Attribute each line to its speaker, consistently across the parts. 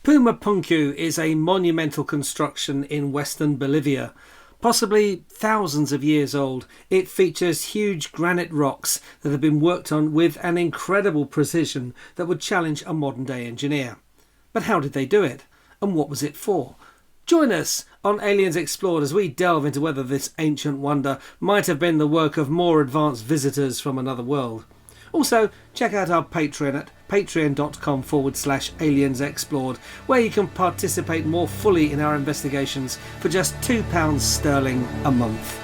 Speaker 1: Puma Punku is a monumental construction in Western Bolivia. Possibly thousands of years old, it features huge granite rocks that have been worked on with an incredible precision that would challenge a modern-day engineer. But how did they do it? And what was it for? Join us on Aliens Explored as we delve into whether this ancient wonder might have been the work of more advanced visitors from another world. Also, check out our Patreon at patreon.com/Aliens Explored, where you can participate more fully in our investigations for just £2 sterling a month.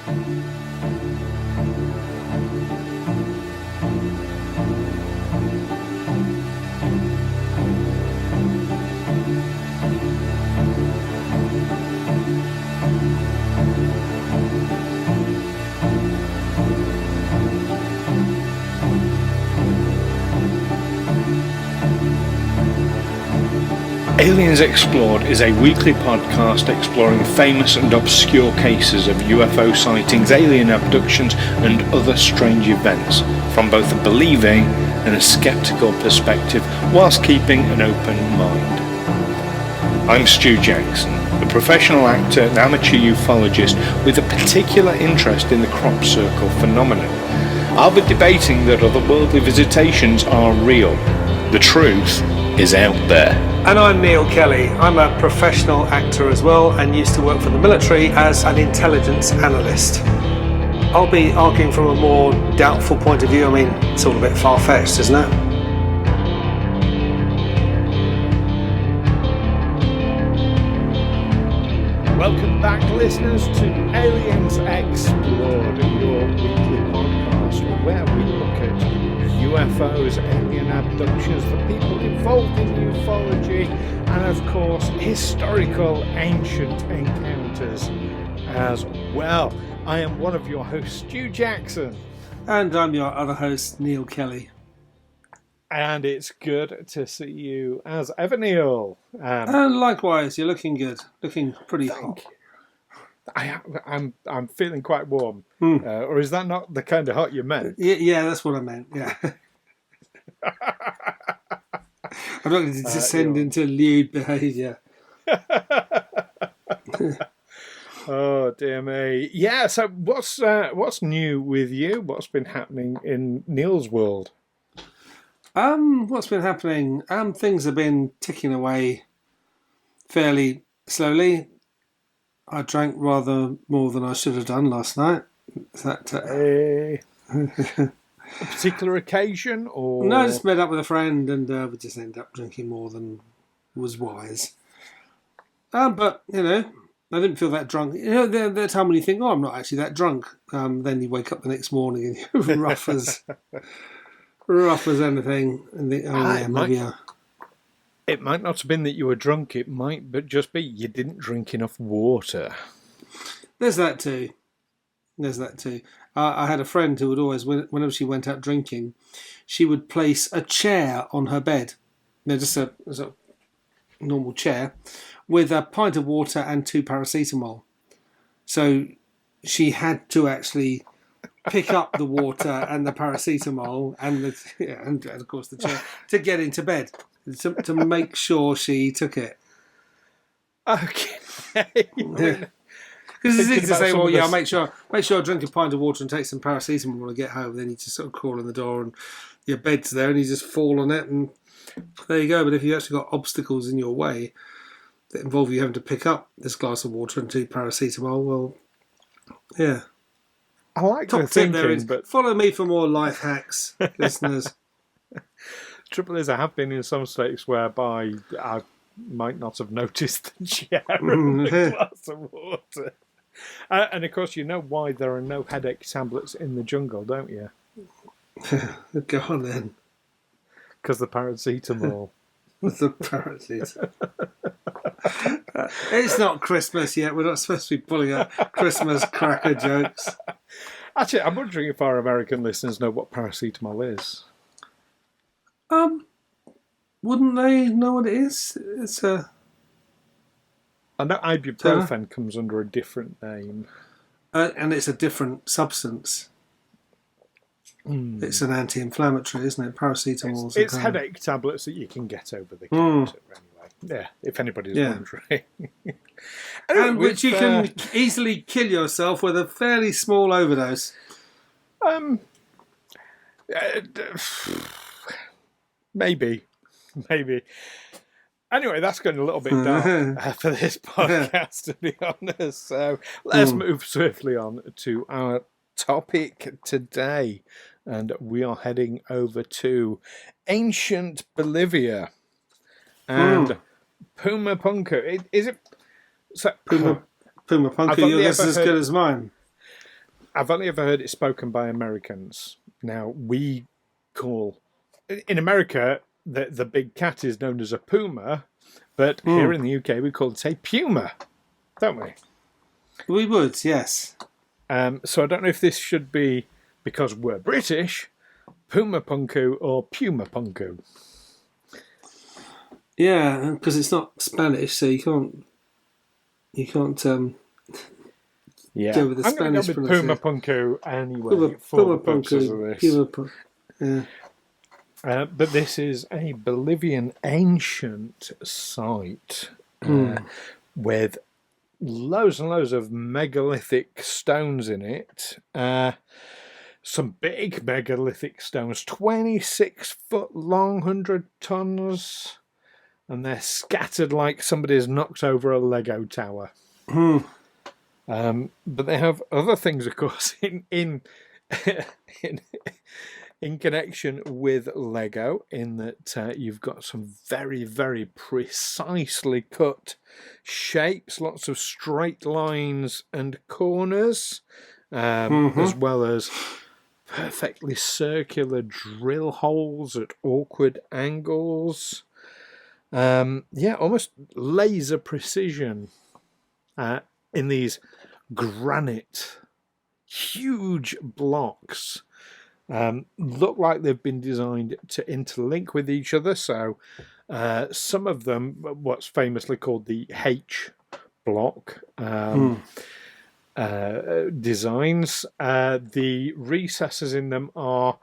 Speaker 2: Aliens Explored is a weekly podcast exploring famous and obscure cases of UFO sightings, alien abductions and other strange events from both a believing and a sceptical perspective, whilst keeping an open mind. I'm Stu Jackson, a professional actor and amateur ufologist with a particular interest in the crop circle phenomenon. I'll be debating that otherworldly visitations are real. The truth is out there.
Speaker 1: And I'm Neil Kelly. I'm a professional actor as well and used to work for the military as an intelligence analyst. I'll be arguing from a more doubtful point of view. I mean, it's all a bit far-fetched, isn't it?
Speaker 2: Welcome back, listeners, to Aliens Explored, your weekly podcast where we look at UFOs, alien abductions, the people involved in ufology, and of course historical ancient encounters as well. I am one of your hosts, Stu Jackson.
Speaker 1: And I'm your other host, Neil Kelly.
Speaker 2: And it's good to see you as ever, Neil.
Speaker 1: And likewise, you're looking good, looking pretty hot.
Speaker 2: I'm feeling quite warm. Or is that not the kind of hot you meant?
Speaker 1: Yeah, that's what I meant. Yeah. I'm not going to descend into lewd behaviour.
Speaker 2: Oh dear me. Yeah. So what's new with you? What's been happening in Neil's world?
Speaker 1: What's been happening? Things have been ticking away fairly slowly. I drank rather more than I should have done last night. Is that
Speaker 2: a particular occasion, or
Speaker 1: no? I just met up with a friend, and we just ended up drinking more than was wise. But you know, I didn't feel that drunk. You know, the time when you think, "Oh, I'm not actually that drunk," then you wake up the next morning and you're rough as anything. And think, "Oh yeah, maybe."
Speaker 2: It might not have been that you were drunk. It might, but just be you didn't drink enough water.
Speaker 1: There's that too. I had a friend who would always, whenever she went out drinking, she would place a chair on her bed. Just a normal chair with a pint of water and 2 paracetamol. So she had to actually pick up the water and the paracetamol and of course the chair to get into bed. To make sure she took it.
Speaker 2: Okay.
Speaker 1: Because it's easy to say, well, yeah, I'll make sure I drink a pint of water and take some paracetamol when I get home. Then you just sort of crawl in the door and your bed's there and you just fall on it and there you go. But if you actually got obstacles in your way that involve you having to pick up this glass of water and 2 paracetamol, well, yeah.
Speaker 2: I like
Speaker 1: Top
Speaker 2: the
Speaker 1: tip there
Speaker 2: thinking,
Speaker 1: is,
Speaker 2: but
Speaker 1: follow me for more life hacks, listeners.
Speaker 2: Trouble is, I have been in some states whereby I might not have noticed the chair and the glass of water. And of course, you know why there are no headache tablets in the jungle, don't you?
Speaker 1: Go on then.
Speaker 2: Because the paracetamol.
Speaker 1: The paracetamol. It's not Christmas yet. We're not supposed to be pulling out Christmas cracker jokes.
Speaker 2: Actually, I'm wondering if our American listeners know what paracetamol is.
Speaker 1: Wouldn't they know what it is? It's a.
Speaker 2: I know ibuprofen comes under a different name.
Speaker 1: And it's a different substance. It's an anti-inflammatory, isn't it? Paracetamol.
Speaker 2: It's headache tablets that you can get over the counter anyway. Yeah, if anybody's wondering.
Speaker 1: And which you can easily kill yourself with a fairly small overdose.
Speaker 2: Maybe. Anyway, that's going a little bit dark for this podcast, to be honest. So let's move swiftly on to our topic today. And we are heading over to ancient Bolivia and Puma Punku. Is it? So,
Speaker 1: Puma Punku, your guess is as good as mine.
Speaker 2: I've only ever heard it spoken by Americans. Now, we call... In America, the big cat is known as a puma, but here in the UK, we call it a puma, don't we?
Speaker 1: We would, yes.
Speaker 2: So I don't know if this should be, because we're British, Puma Punku or Puma Punku.
Speaker 1: Yeah, because it's not Spanish, so you can't go with the
Speaker 2: I'm
Speaker 1: Spanish
Speaker 2: pronunciation. Puma Punku anyway.
Speaker 1: Puma Punku. Yeah.
Speaker 2: But this is a Bolivian ancient site with loads and loads of megalithic stones in it. Some big megalithic stones, 26 foot long, 100 tons. And they're scattered like somebody's knocked over a Lego tower. But they have other things, of course, in connection with Lego, in that you've got some very, very precisely cut shapes, lots of straight lines and corners, as well as perfectly circular drill holes at awkward angles. Almost laser precision in these granite, huge blocks. Look like they've been designed to interlink with each other. So some of them, what's famously called the H block designs, the recesses in them are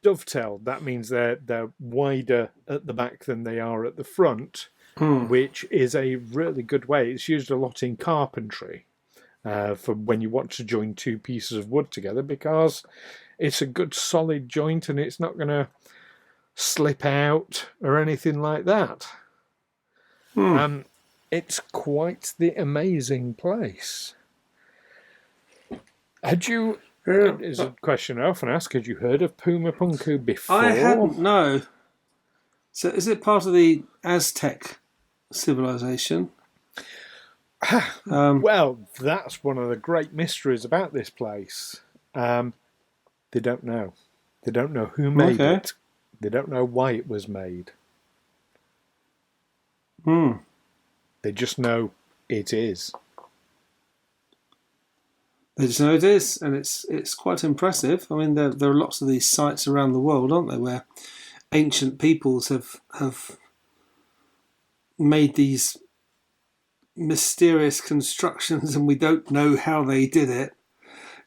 Speaker 2: dovetailed. That means they're wider at the back than they are at the front, which is a really good way. It's used a lot in carpentry for when you want to join two pieces of wood together, because it's a good solid joint and it's not going to slip out or anything like that. It's quite the amazing place. Had you... It's a question I often ask. Had you heard of Puma Punku before?
Speaker 1: I hadn't, no. So is it part of the Aztec civilization?
Speaker 2: Well, that's one of the great mysteries about this place. They don't know. They don't know who made it. They don't know why it was made. They just know it is.
Speaker 1: They just know it is, and it's quite impressive. I mean, there are lots of these sites around the world, aren't there, where ancient peoples have made these mysterious constructions, and we don't know how they did it,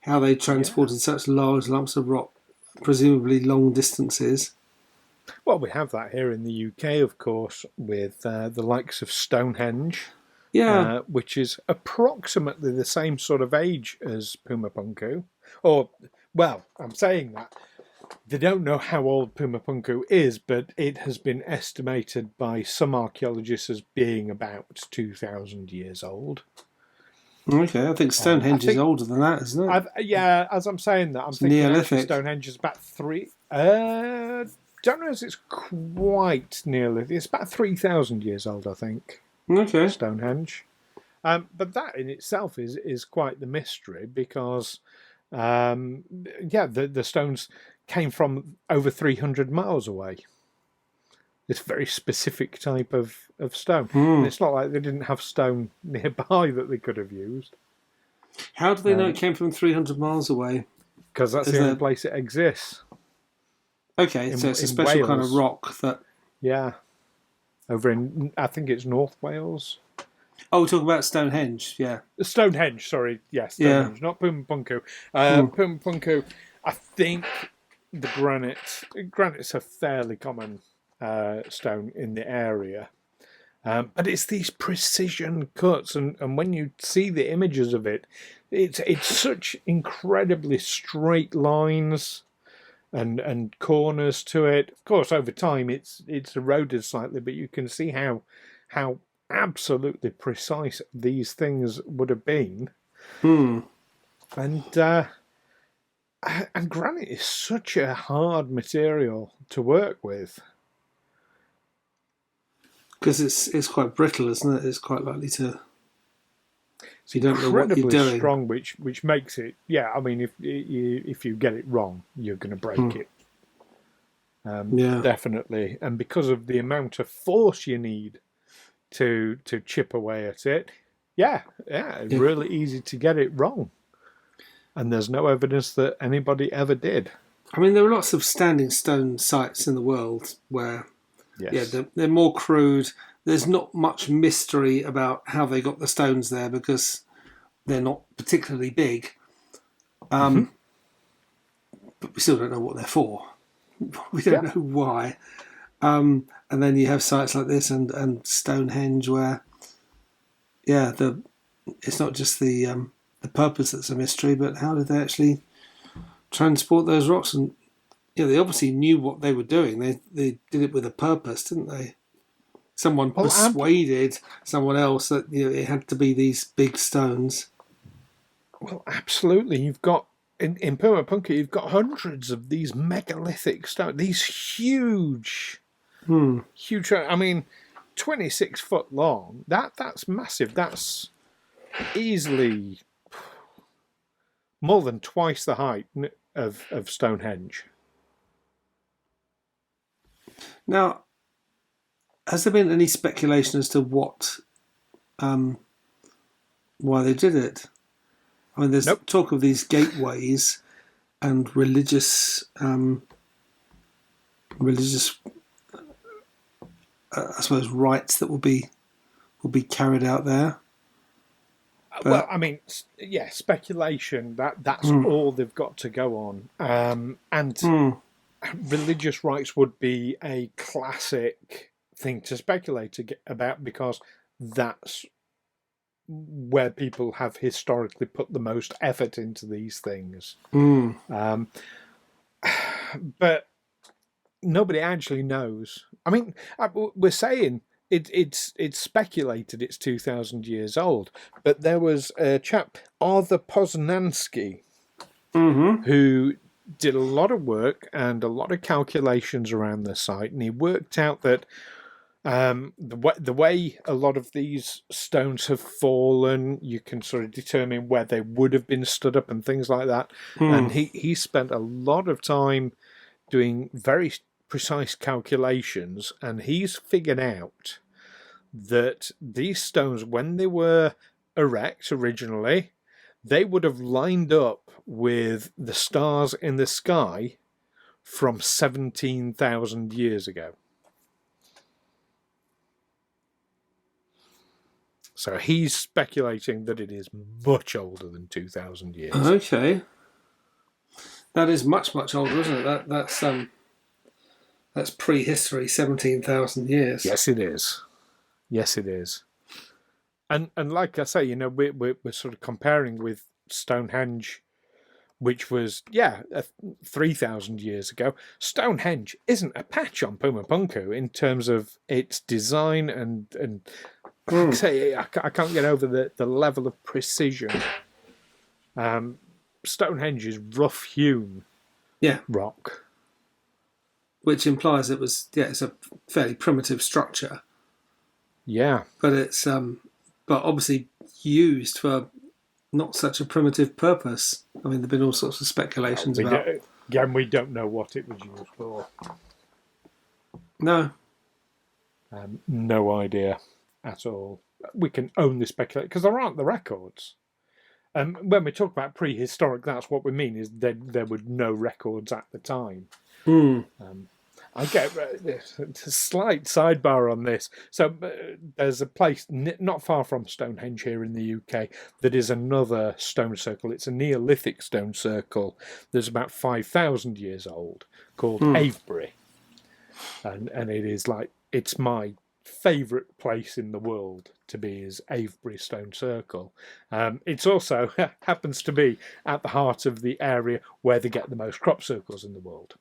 Speaker 1: how they transported such large lumps of rock, presumably long distances.
Speaker 2: Well, we have that here in the UK, of course, with the likes of Stonehenge.
Speaker 1: Yeah,
Speaker 2: which is approximately the same sort of age as Puma Punku. Or, well, I'm saying that. They don't know how old Puma Punku is, but it has been estimated by some archaeologists as being about 2,000 years old.
Speaker 1: Okay, I think Stonehenge is older than that, isn't it?
Speaker 2: As I'm saying that, I'm thinking Neolithic. Stonehenge is about don't know if it's quite Neolithic. It's about 3,000 years old, I think.
Speaker 1: Okay.
Speaker 2: Stonehenge. But that in itself is quite the mystery, because the stones came from over 300 miles away. This very specific type of stone. And it's not like they didn't have stone nearby that they could have used.
Speaker 1: How do they know it came from 300 miles away?
Speaker 2: Because that's the only place it exists.
Speaker 1: Okay, so it's a special kind of rock that...
Speaker 2: Yeah. Over in, I think it's North Wales.
Speaker 1: Oh, we're talking about Stonehenge, yeah.
Speaker 2: Stonehenge, sorry. Yes, Stonehenge, not Puma Punku. Puma Punku, I think the granite's a fairly common stone in the area. But it's these precision cuts, and when you see the images of it, it's such incredibly straight lines and corners to it. Of course, over time it's eroded slightly, but you can see how absolutely precise these things would have been. And granite is such a hard material to work with.
Speaker 1: Because it's quite brittle, isn't it? It's quite likely to... So you don't know what you're doing.
Speaker 2: Strong, which makes it... Yeah, I mean, if you get it wrong, you're going to break it. Definitely. And because of the amount of force you need to chip away at it, it's really easy to get it wrong. And there's no evidence that anybody ever did.
Speaker 1: I mean, there are lots of standing stone sites in the world where, they're more crude. There's not much mystery about how they got the stones there because they're not particularly big. But we still don't know what they're for. We don't know why. And then you have sites like this and Stonehenge where, it's not just the purpose that's a mystery, but how did they actually transport those rocks? And they obviously knew what they were doing. They did it with a purpose, didn't they? Someone persuaded someone else that it had to be these big stones.
Speaker 2: Well, absolutely. You've got in Puma Punku, you've got hundreds of these megalithic stones. These huge. I mean, 26 foot long. That's massive. That's easily more than twice the height of Stonehenge.
Speaker 1: Now, has there been any speculation as to why they did it? I mean, there's talk of these gateways and religious, I suppose, rites that will be carried out there. But,
Speaker 2: well, I mean, speculation. That's all they've got to go on, and religious rites would be a classic thing to speculate about because that's where people have historically put the most effort into these things. But nobody actually knows. I mean, we're saying it's speculated it's 2,000 years old, but there was a chap, Arthur Poznański, who did a lot of work and a lot of calculations around the site, and he worked out that the way a lot of these stones have fallen, you can sort of determine where they would have been stood up and things like that. And he spent a lot of time doing very precise calculations, and he's figured out that these stones, when they were erect originally, they would have lined up with the stars in the sky from 17,000 years ago. So he's speculating that it is much older than 2,000 years.
Speaker 1: Okay. That is much, much older, isn't it? That's prehistory, 17,000 years.
Speaker 2: Yes, it is. Yes, it is. And like I say, we're sort of comparing with Stonehenge, which was 3,000 years ago. Stonehenge isn't a patch on Puma Punku in terms of its design and like I say, I can't get over the level of precision. Stonehenge is rough hewn rock,
Speaker 1: which implies it's a fairly primitive structure.
Speaker 2: Yeah,
Speaker 1: but it's but obviously used for not such a primitive purpose. I mean, there've been all sorts of speculations about.
Speaker 2: Again, we don't know what it was used for.
Speaker 1: No,
Speaker 2: no idea at all. We can only speculate because there aren't the records. When we talk about prehistoric, that's what we mean, is there were no records at the time. I get a slight sidebar on this. So there's a place not far from Stonehenge here in the UK that is another stone circle. It's a Neolithic stone circle that's about 5,000 years old called Avebury. And it is it's my favourite place in the world to be is Avebury Stone Circle. It's also happens to be at the heart of the area where they get the most crop circles in the world.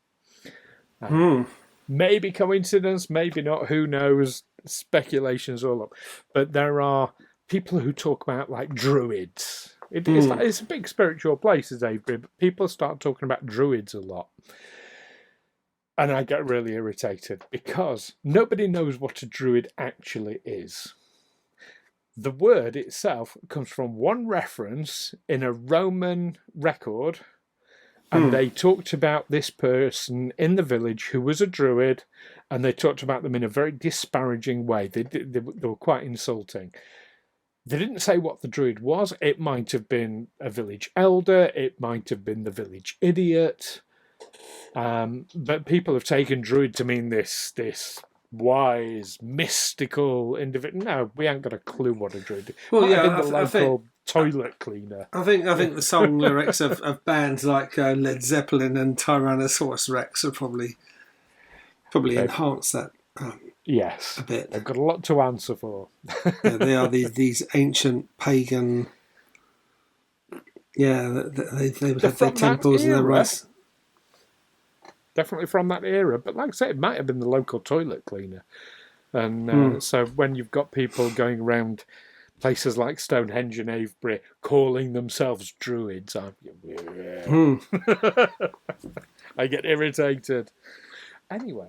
Speaker 2: Maybe coincidence, maybe not, who knows, speculation's all up. But there are people who talk about like druids. It's a big spiritual place, is Avebury, but people start talking about druids a lot. And I get really irritated because nobody knows what a druid actually is. The word itself comes from one reference in a Roman record, and they talked about this person in the village who was a druid, and they talked about them in a very disparaging way. They were quite insulting. They didn't say what the druid was. It might have been a village elder. It might have been the village idiot. But people have taken druid to mean this wise, mystical individual. No, we ain't got a clue what a druid is.
Speaker 1: Well,
Speaker 2: yeah, the local toilet cleaner.
Speaker 1: I think the song lyrics of bands like Led Zeppelin and Tyrannosaurus Rex are probably enhance that.
Speaker 2: Yes,
Speaker 1: a bit.
Speaker 2: They've got a lot to answer for.
Speaker 1: Yeah, they are these ancient pagan. Yeah, they would have their temples and their rites.
Speaker 2: Definitely from that era, but like I say, it might have been the local toilet cleaner. And so when you've got people going around places like Stonehenge and Avebury calling themselves druids, I get irritated. Anyway,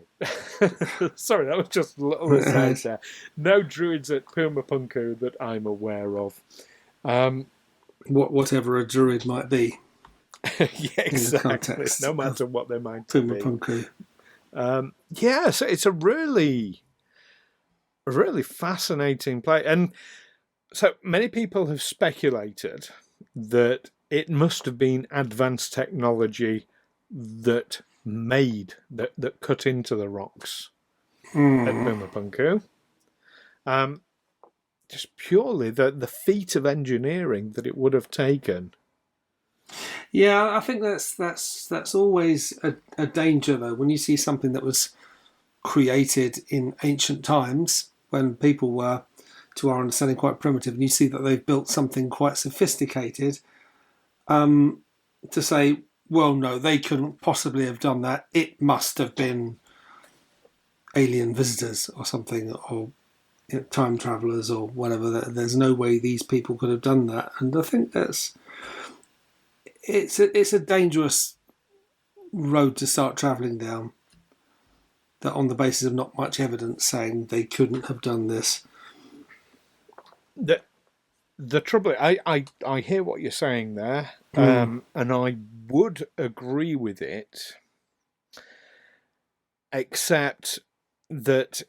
Speaker 2: sorry, that was just a little aside there. No druids at Puma Punku that I'm aware of.
Speaker 1: Whatever a druid might be.
Speaker 2: Yeah, exactly. No matter what they might be.
Speaker 1: Puma Punku.
Speaker 2: So it's a really fascinating play. And so many people have speculated that it must have been advanced technology that cut into the rocks at Puma Punku. Just purely the feat of engineering that it would have taken.
Speaker 1: Yeah, I think that's always a danger, though, when you see something that was created in ancient times when people were, to our understanding, quite primitive, and you see that they've built something quite sophisticated. To say, well, no, they couldn't possibly have done that. It must have been alien visitors or something, or time travelers or whatever. There's no way these people could have done that, and I think it's a dangerous road to start travelling down. That on the basis of not much evidence saying they couldn't have done this.
Speaker 2: The trouble, I hear what you're saying there, and I would agree with it, except that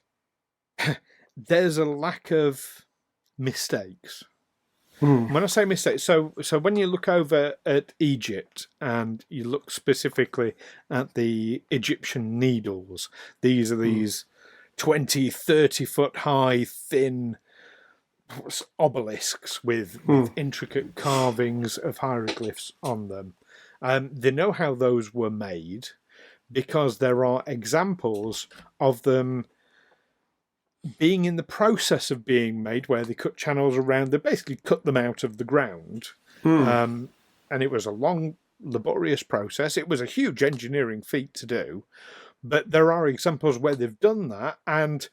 Speaker 2: there's a lack of mistakes. When I say mistakes, so when you look over at Egypt and you look specifically at the Egyptian needles, these are these 20, 30 foot high, thin obelisks with intricate carvings of hieroglyphs on them. They know how those were made because there are examples of them being in the process of being made, where they cut channels around. They basically cut them out of the ground. And it was a long, laborious process. It was a huge engineering feat to do. But there are examples where they've done that and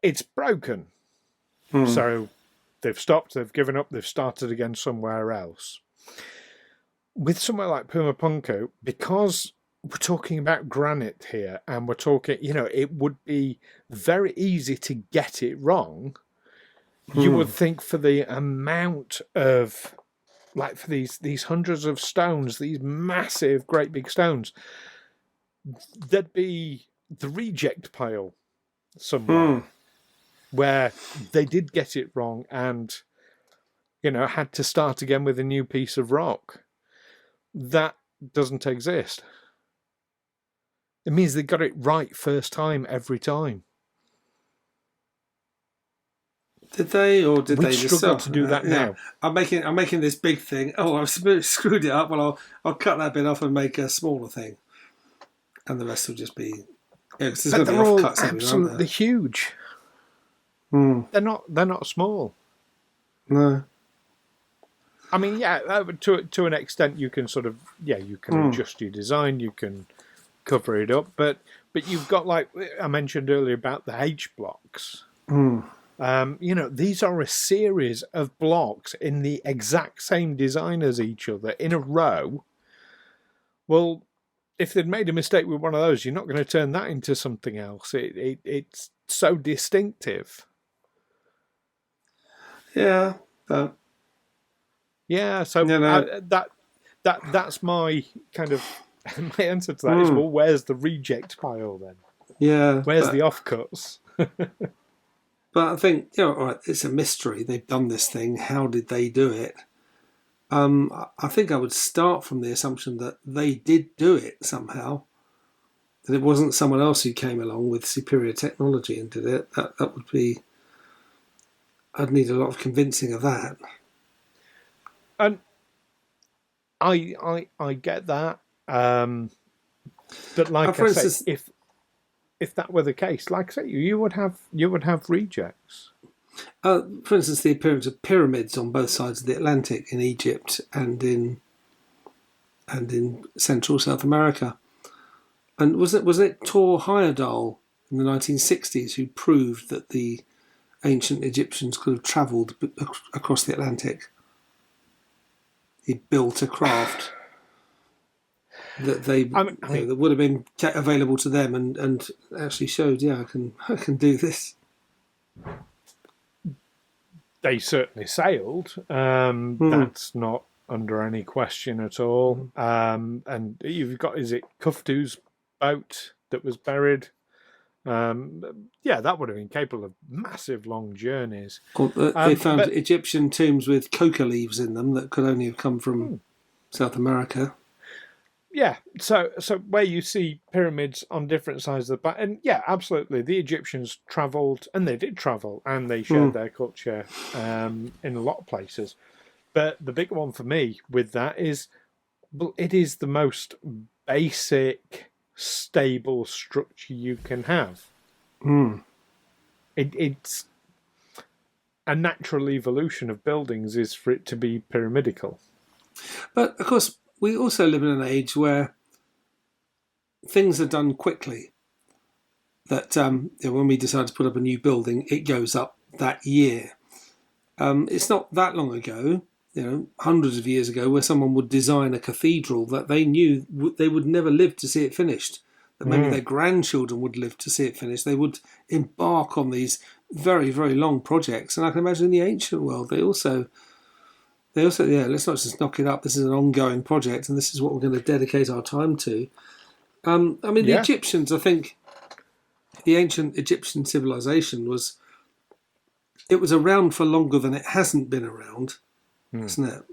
Speaker 2: it's broken. So they've stopped, they've given up, they've started again somewhere else. With somewhere like Puma Punku, because we're talking about granite here, and we're talking, it would be very easy to get it wrong. You would think for the amount of, like for these hundreds of stones, these massive, great big stones, there'd be the reject pile somewhere where they did get it wrong and, had to start again with a new piece of rock. That doesn't exist. It means they got it right first time every time.
Speaker 1: Did they, or did they just
Speaker 2: struggle to do that now?
Speaker 1: I'm making this big thing. Oh, I've screwed it up. Well, I'll cut that bit off and make a smaller thing, and the rest will just be.
Speaker 2: But they're all absolutely huge. They're not small.
Speaker 1: No.
Speaker 2: I mean, yeah, to an extent, you can you can adjust your design, you can cover it up, but you've got, like I mentioned earlier about the H blocks. These are a series of blocks in the exact same design as each other in a row. Well, if they'd made a mistake with one of those, you're not going to turn that into something else. It's so distinctive.
Speaker 1: Yeah, but
Speaker 2: yeah. So that's my kind of my answer to that is, well, where's the reject pile then?
Speaker 1: Yeah,
Speaker 2: where's the offcuts?
Speaker 1: But I think, all right, it's a mystery. They've done this thing. How did they do it? I think I would start from the assumption that they did do it somehow. That it wasn't someone else who came along with superior technology and did it. That would be... I'd need a lot of convincing of that.
Speaker 2: And I get that. But like I say, if that were the case, like I say, you would have rejects.
Speaker 1: For instance, the appearance of pyramids on both sides of the Atlantic in Egypt and in Central South America. And was it Thor Heyerdahl in the 1960s who proved that the ancient Egyptians could have travelled across the Atlantic? He built a craft that that would have been available to them, and actually showed, I can do this.
Speaker 2: They certainly sailed. That's not under any question at all. And you've got, is it Kuftu's boat that was buried? That would have been capable of massive long journeys.
Speaker 1: They found Egyptian tombs with coca leaves in them that could only have come from South America.
Speaker 2: Yeah, so where you see pyramids on different sides of the back, and absolutely, the Egyptians travelled, and they did travel, and they shared their culture in a lot of places. But the big one for me with that is, it is the most basic, stable structure you can have. It's a natural evolution of buildings is for it to be pyramidical.
Speaker 1: But of course, we also live in an age where things are done quickly. That when we decide to put up a new building, it goes up that year. It's not that long ago, hundreds of years ago, where someone would design a cathedral that they knew they would never live to see it finished. That maybe their grandchildren would live to see it finished. They would embark on these very, very long projects. And I can imagine in the ancient world, they also, let's not just knock it up. This is an ongoing project, and this is what we're going to dedicate our time to. The Egyptians, I think, the ancient Egyptian civilization was around for longer than it hasn't been around, isn't it?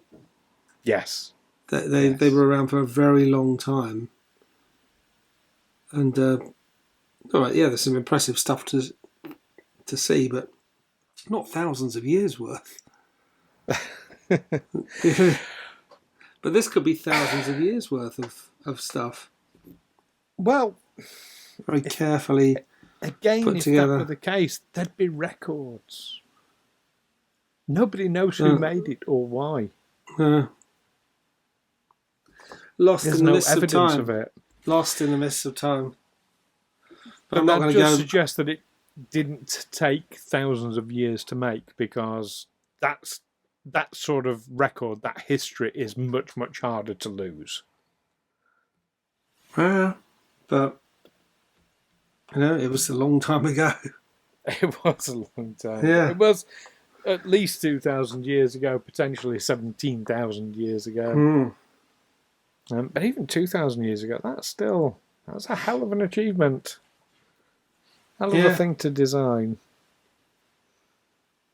Speaker 2: Yes.
Speaker 1: They were around for a very long time. And, all right, there's some impressive stuff to see, but not thousands of years worth. But this could be thousands of years worth of stuff.
Speaker 2: Well,
Speaker 1: very carefully
Speaker 2: again,
Speaker 1: put
Speaker 2: if
Speaker 1: together.
Speaker 2: That were the case, there'd be records. Nobody knows who made it or why.
Speaker 1: Lost
Speaker 2: There's
Speaker 1: in the
Speaker 2: no
Speaker 1: mists
Speaker 2: evidence
Speaker 1: of time.
Speaker 2: of it.
Speaker 1: Lost in the mists of time. But
Speaker 2: I'm
Speaker 1: I'm not going to go.
Speaker 2: Suggest that it didn't take thousands of years to make, because that sort of record, that history, is much, much harder to lose.
Speaker 1: But it was a long time ago.
Speaker 2: It was a long time.
Speaker 1: Yeah.
Speaker 2: It was at least 2,000 years ago, potentially 17,000 years ago. But even 2,000 years ago, that's a hell of an achievement. Hell of a thing to design.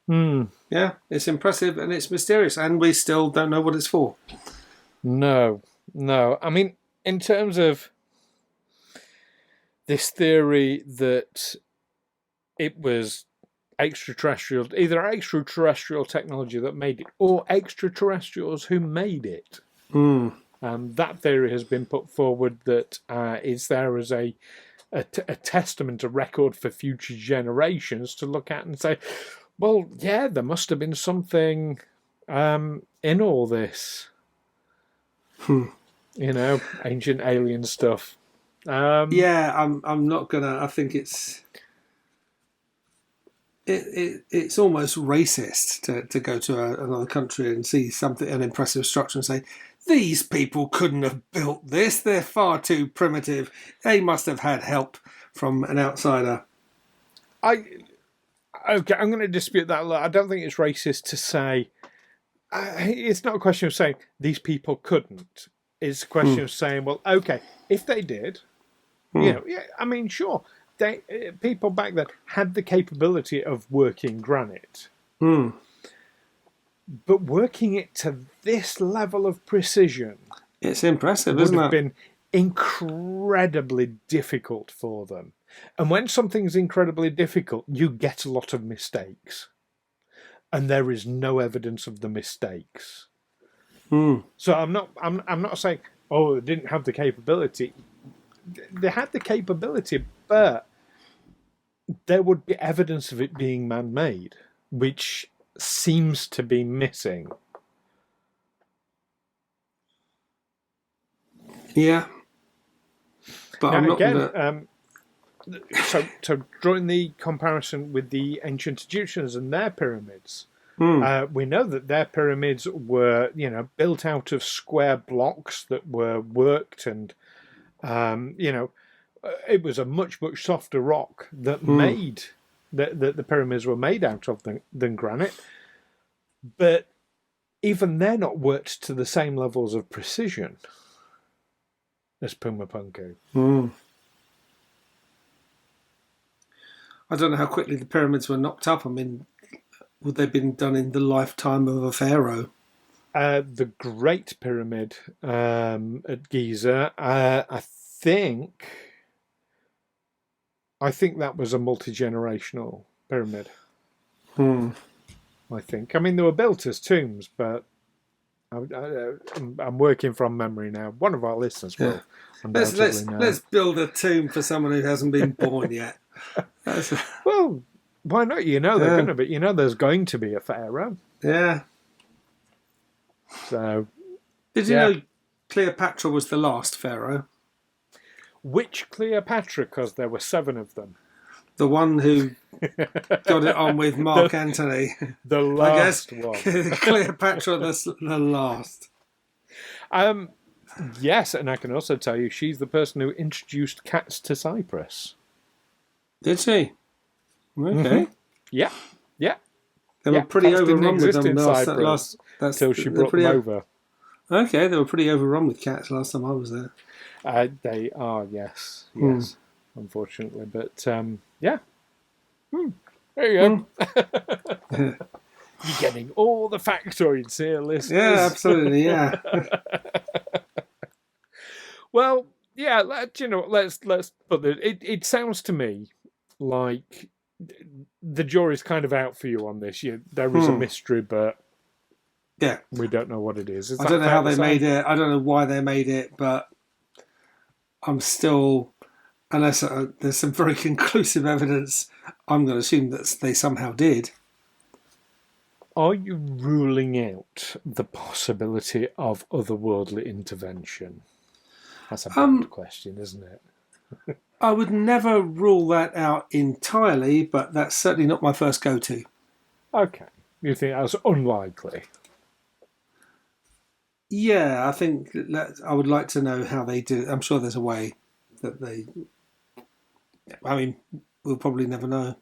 Speaker 1: Yeah, it's impressive and it's mysterious, and we still don't know what it's for.
Speaker 2: No. I mean, in terms of this theory that it was either extraterrestrial technology that made it, or extraterrestrials who made it. That theory has been put forward that is there as a a testament, a record for future generations to look at and say, well, yeah, there must have been something in all this. You know, ancient alien stuff.
Speaker 1: Yeah, I'm not gonna. I think it's almost racist to go to another country and see an impressive structure and say, these people couldn't have built this. They're far too primitive. They must have had help from an outsider.
Speaker 2: Okay, I'm going to dispute that. I don't think it's racist to say. It's not a question of saying these people couldn't. It's a question of saying, well, okay, if they did, you know, yeah, I mean, sure, people back then had the capability of working granite. But working it to this level of precision,
Speaker 1: it's impressive, isn't it?
Speaker 2: Would have been incredibly difficult for them. And when something's incredibly difficult, you get a lot of mistakes. And there is no evidence of the mistakes. So I'm not saying, oh, they didn't have the capability. They had the capability, but there would be evidence of it being man-made, which seems to be missing.
Speaker 1: Yeah. But
Speaker 2: now,
Speaker 1: I'm not
Speaker 2: again, so drawing the comparison with the ancient Egyptians and their pyramids, we know that their pyramids were, you know, built out of square blocks that were worked, and you know, it was a much softer rock that made that the pyramids were made out of than granite. But even they're not worked to the same levels of precision as Puma Punku.
Speaker 1: I don't know how quickly the pyramids were knocked up. I mean, would they have been done in the lifetime of a pharaoh?
Speaker 2: The Great Pyramid at Giza, I think that was a multi-generational pyramid. I think. I mean, they were built as tombs, but I'm working from memory now. One of our listeners will undoubtedly know.
Speaker 1: Let's build a tomb for someone who hasn't been born yet.
Speaker 2: Well, why not? You know they're going to be. You know, there's going to be a pharaoh.
Speaker 1: Yeah.
Speaker 2: So,
Speaker 1: did you know Cleopatra was the last pharaoh?
Speaker 2: Which Cleopatra? Because there were 7 of them.
Speaker 1: The one who got it on with Mark Antony.
Speaker 2: The last one.
Speaker 1: Cleopatra, the last.
Speaker 2: Yes, and I can also tell you she's the person who introduced cats to Cyprus.
Speaker 1: Did she? Okay.
Speaker 2: Yeah.
Speaker 1: They were pretty overrun with them
Speaker 2: until she brought them over.
Speaker 1: Okay, they were pretty overrun with cats last time I was there.
Speaker 2: They are, yes, unfortunately. But, yeah. There you go. You're getting all the factoids here, listeners.
Speaker 1: Yeah, absolutely, yeah.
Speaker 2: Well, yeah, let's put it sounds to me like the jury's kind of out for you on this. There is a mystery, but we don't know what it is.
Speaker 1: I don't know how they made it. I don't know why they made it, but I'm still, unless there's some very conclusive evidence, I'm going to assume that they somehow did.
Speaker 2: Are you ruling out the possibility of otherworldly intervention? That's a bad question, isn't it?
Speaker 1: I would never rule that out entirely, but that's certainly not my first go-to.
Speaker 2: Okay. You think that's unlikely?
Speaker 1: Yeah, I think I would like to know how they do it. I'm sure there's a way that they... I mean, we'll probably never know.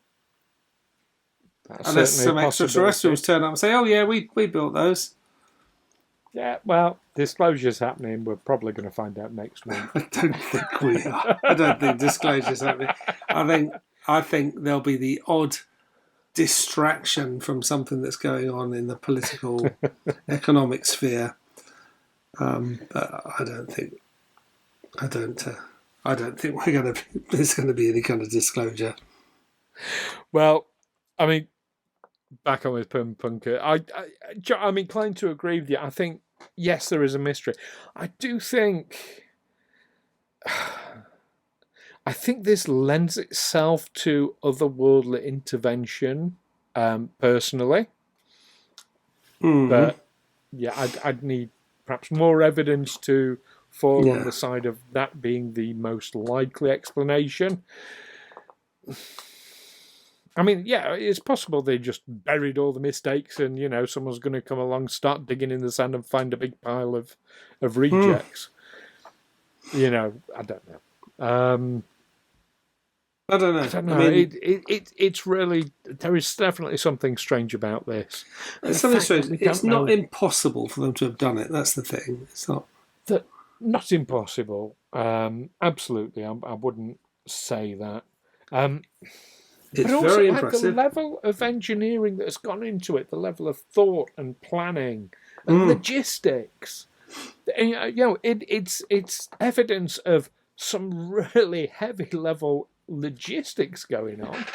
Speaker 2: That's
Speaker 1: unless some extraterrestrials turn up and say, oh yeah, we built those.
Speaker 2: Yeah, well, disclosure's happening. We're probably going to find out next week.
Speaker 1: I don't think we are. I don't think disclosure's happening. I think there'll be the odd distraction from something that's going on in the political, economic sphere. But I don't think there's going to be any kind of disclosure.
Speaker 2: Well, I mean, back on with Puma Punku, I'm inclined to agree with you. I think, yes, there is a mystery. I I think this lends itself to otherworldly intervention, personally. But yeah, I'd need perhaps more evidence to fall on the side of that being the most likely explanation. I mean, yeah, it's possible they just buried all the mistakes and, someone's going to come along, start digging in the sand and find a big pile of rejects. I don't know.
Speaker 1: I don't know.
Speaker 2: I mean, it's really, there is definitely something strange about this.
Speaker 1: It's something strange. It's not impossible for them to have done it. That's the thing. It's not.
Speaker 2: Not impossible. Absolutely. I wouldn't say that.
Speaker 1: It's
Speaker 2: but also,
Speaker 1: very impressive.
Speaker 2: The level of engineering that's gone into it, the level of thought and planning and logistics. It's evidence of some really heavy level logistics going on.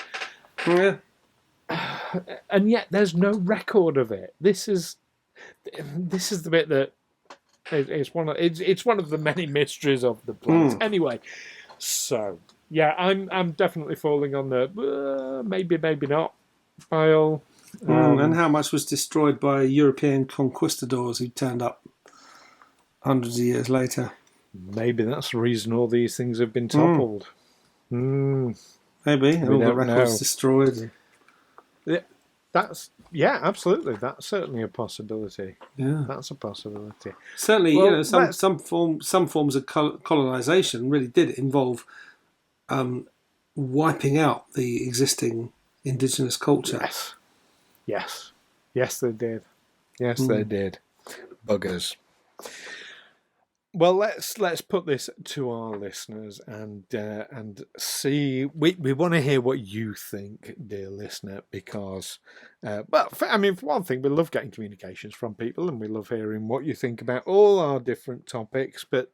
Speaker 1: Yeah.
Speaker 2: And yet there's no record of it. This is the bit that it's one of the many mysteries of the planet. Anyway, so yeah, I'm definitely falling on the maybe not pile.
Speaker 1: And how much was destroyed by European conquistadors who turned up hundreds of years later?
Speaker 2: Maybe that's the reason all these things have been toppled.
Speaker 1: Maybe all the records destroyed.
Speaker 2: Yeah, absolutely. That's certainly a possibility.
Speaker 1: Yeah,
Speaker 2: that's a possibility.
Speaker 1: Certainly, some forms of colonization really did involve wiping out the existing indigenous culture.
Speaker 2: Yes, they did. Yes, they did. Buggers. Well, let's put this to our listeners and see. We want to hear what you think, dear listener, because, for one thing, we love getting communications from people, and we love hearing what you think about all our different topics. But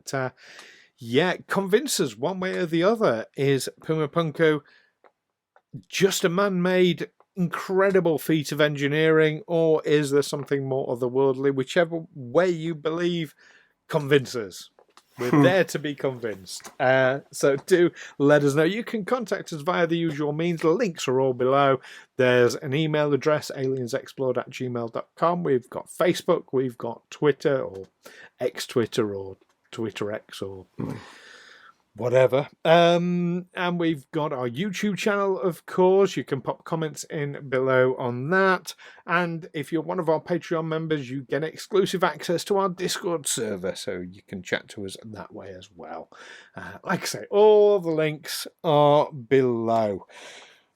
Speaker 2: convince us one way or the other: is Puma Punku just a man-made incredible feat of engineering, or is there something more otherworldly? Whichever way you believe. Convince us. We're there to be convinced. So do let us know. You can contact us via the usual means. The links are all below. There's an email address, aliensexplored@gmail.com. We've got Facebook. We've got Twitter or X-Twitter or Twitter X or whatever. And we've got our YouTube channel, of course. You can pop comments in below on that. And if you're one of our Patreon members, you get exclusive access to our Discord server, so you can chat to us that way as well. Like I say, all the links are below.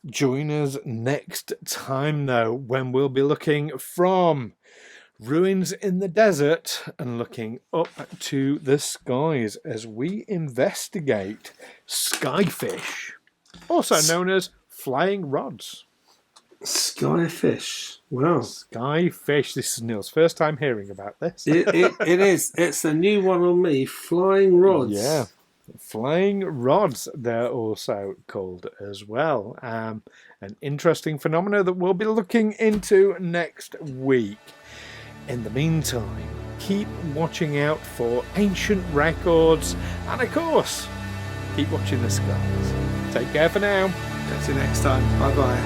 Speaker 2: Join us next time, though, when we'll be looking from ruins in the desert and looking up to the skies as we investigate skyfish, also known as flying rods.
Speaker 1: Skyfish. Wow.
Speaker 2: Skyfish. This is Neil's first time hearing about this.
Speaker 1: It is. It's a new one on me. Flying rods.
Speaker 2: Yeah. Flying rods, they're also called as well. An interesting phenomenon that we'll be looking into next week. In the meantime, keep watching out for ancient records and, of course, keep watching the skies. Take care for now.
Speaker 1: Catch you next time. Bye-bye.